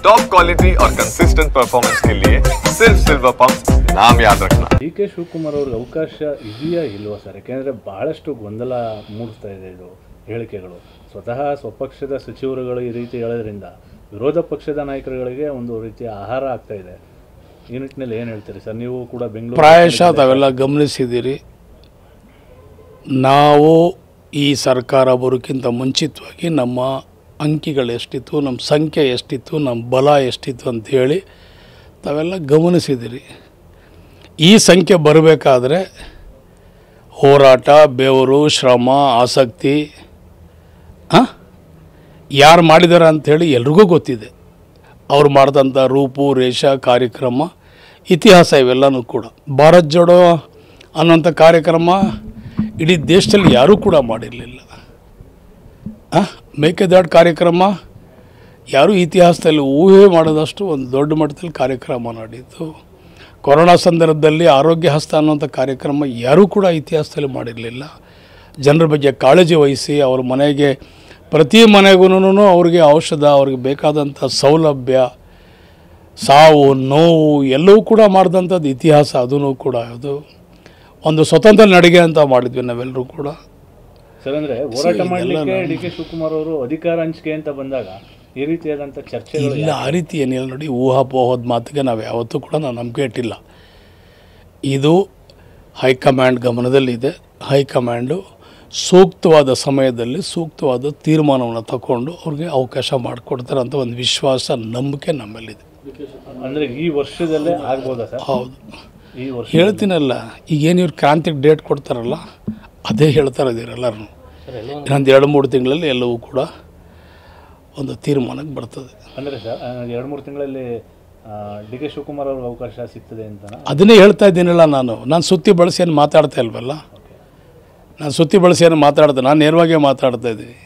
Top quality और consistent performance के लिए सिर्फ सिल्वर पंप नाम याद रखना। ಡಿ.ಕೆ. ಶಿವಕುಮಾರ್ ಅವ್ರಿಗೆ ಅವಕಾಶ ಇದೆಯಾ ಇಲ್ವಾ ಸರ್? ಯಾಕೆಂದರೆ ಭಾಳಷ್ಟು ಗೊಂದಲ ಮೂಡಿಸ್ತಾ ಇದೆ ಇದು ಹೇಳಿಕೆಗಳು. ಸ್ವತಃ ಸ್ವಪಕ್ಷದ ಸಚಿವರುಗಳು ಈ ರೀತಿ ಹೇಳೋದ್ರಿಂದ ವಿರೋಧ ಪಕ್ಷದ ನಾಯಕರುಗಳಿಗೆ ಒಂದು ರೀತಿಯ ಆಹಾರ ಆಗ್ತಾ ಇದೆ. ಈ ನಿಟ್ಟಿನಲ್ಲಿ ಏನು ಹೇಳ್ತೀರಿ ಸರ್? ನೀವು ಕೂಡ ಬೆಂಗಳೂರು ಪ್ರಾಯಶಃ ತಾವೆಲ್ಲ ಗಮನಿಸಿದ್ದೀರಿ. ನಾವು ಈ ಸರ್ಕಾರ ಬರೋಕ್ಕಿಂತ ಮುಂಚಿತವಾಗಿ ನಮ್ಮ ಅಂಕಿಗಳು ಎಷ್ಟಿತ್ತು, ನಮ್ಮ ಸಂಖ್ಯೆ ಎಷ್ಟಿತ್ತು, ನಮ್ಮ ಬಲ ಎಷ್ಟಿತ್ತು ಅಂಥೇಳಿ ತಾವೆಲ್ಲ ಗಮನಿಸಿದ್ದೀರಿ. ಈ ಸಂಖ್ಯೆ ಬರಬೇಕಾದ್ರೆ ಹೋರಾಟ, ಬೆವರು, ಶ್ರಮ, ಆಸಕ್ತಿ ಯಾರು ಮಾಡಿದ್ದಾರೆ ಅಂಥೇಳಿ ಎಲ್ರಿಗೂ ಗೊತ್ತಿದೆ. ಅವ್ರು ಮಾಡಿದಂಥ ರೂಪು ರೇಷ ಕಾರ್ಯಕ್ರಮ, ಇತಿಹಾಸ ಇವೆಲ್ಲನೂ ಕೂಡ. ಭಾರತ್ ಜೋಡೋ ಅನ್ನೋಂಥ ಕಾರ್ಯಕ್ರಮ ಇಡೀ ದೇಶದಲ್ಲಿ ಯಾರೂ ಕೂಡ ಮಾಡಿರಲಿಲ್ಲ. ಮೇಕೆದಾಟು ಕಾರ್ಯಕ್ರಮ ಯಾರೂ ಇತಿಹಾಸದಲ್ಲಿ ಊಹೆ ಮಾಡೋದಷ್ಟು ಒಂದು ದೊಡ್ಡ ಮಟ್ಟದಲ್ಲಿ ಕಾರ್ಯಕ್ರಮ ನಡೀತು. ಕೊರೋನಾ ಸಂದರ್ಭದಲ್ಲಿ ಆರೋಗ್ಯ ಹಸ್ತ ಅನ್ನೋಂಥ ಕಾರ್ಯಕ್ರಮ ಯಾರೂ ಕೂಡ ಇತಿಹಾಸದಲ್ಲಿ ಮಾಡಿರಲಿಲ್ಲ. ಜನರ ಬಗ್ಗೆ ಕಾಳಜಿ ವಹಿಸಿ ಅವ್ರ ಮನೆಗೆ ಪ್ರತಿ ಮನೆಗೂ ಅವ್ರಿಗೆ ಔಷಧ, ಅವ್ರಿಗೆ ಬೇಕಾದಂಥ ಸೌಲಭ್ಯ, ಸಾವು ನೋವು ಎಲ್ಲವೂ ಕೂಡ ಮಾಡಿದಂಥದ್ದು ಇತಿಹಾಸ. ಅದೂ ಕೂಡ ಅದು ಒಂದು ಸ್ವತಂತ್ರ ನಡಿಗೆ ಅಂತ ಮಾಡಿದ್ವಿ ನಾವೆಲ್ಲರೂ ಕೂಡ. ಸರ್, ಅಂದರೆ ಹೋರಾಟ ಮಾಡಲಿಕ್ಕೆ ಡಿ.ಕೆ. ಶಿವಕುಮಾರ್ ಅವರು ಅಧಿಕಾರ ಹಂಚಿಕೆ ಅಂತ ಬಂದಾಗ ಈ ರೀತಿಯಾದಂಥ ಚರ್ಚೆಗಳು ಇಲ್ಲ. ಆ ರೀತಿ ಏನಿಲ್ಲ ನೋಡಿ. ಊಹಾಪೋಹದ ಮಾತಿಗೆ ನಾವು ಯಾವತ್ತೂ ಕೂಡ ನಾವು ನಂಬಿಕೆ ಇಟ್ಟಿಲ್ಲ. ಇದು ಹೈಕಮಾಂಡ್ ಗಮನದಲ್ಲಿದೆ. ಹೈಕಮಾಂಡು ಸೂಕ್ತವಾದ ಸಮಯದಲ್ಲಿ ಸೂಕ್ತವಾದ ತೀರ್ಮಾನವನ್ನು ತಗೊಂಡು ಅವ್ರಿಗೆ ಅವಕಾಶ ಮಾಡಿಕೊಡ್ತಾರೆ ಅಂತ ಒಂದು ವಿಶ್ವಾಸ, ನಂಬಿಕೆ ನಮ್ಮಲ್ಲಿದೆ. ಅಂದರೆ ಈ ವರ್ಷದಲ್ಲೇ ಆಗ್ಬೋದಾ ಸರ್? ಹೌದು, ಈ ವರ್ಷ ಹೇಳ್ತೀನಲ್ಲ. ಈಗೇನು ಇವ್ರು ಕ್ರಾಂತಿಗೆ ಡೇಟ್ ಕೊಡ್ತಾರಲ್ಲ, ಅದೇ ಹೇಳ್ತಾರೆ ಇದರೆಲ್ಲರೂ. ಇನ್ನೊಂದು 2-3 ತಿಂಗಳಲ್ಲಿ ಎಲ್ಲವೂ ಕೂಡ ಒಂದು ತೀರ್ಮಾನಕ್ಕೆ ಬರ್ತದೆ. ಅಂದರೆ ಸರ್ 2-3 ತಿಂಗಳಲ್ಲಿ ಡಿ.ಕೆ. ಶಿವಕುಮಾರ್ ಅವ್ರಿಗೆ ಅವಕಾಶ ಸಿಗ್ತದೆ ಅಂತ ಅದನ್ನೇ ಹೇಳ್ತಾ ಇದ್ದೀನಲ್ಲ. ನಾನು ಸುತ್ತಿ ಬಳಸಿ ಏನು ಮಾತಾಡ್ತಾ ಇಲ್ವಲ್ಲ. ನಾನು ಸುತ್ತಿ ಬಳಸಿ ಏನು ಮಾತಾಡ್ದೆ, ನಾನು ನೇರವಾಗಿ ಮಾತಾಡ್ತಾ ಇದ್ದೀನಿ.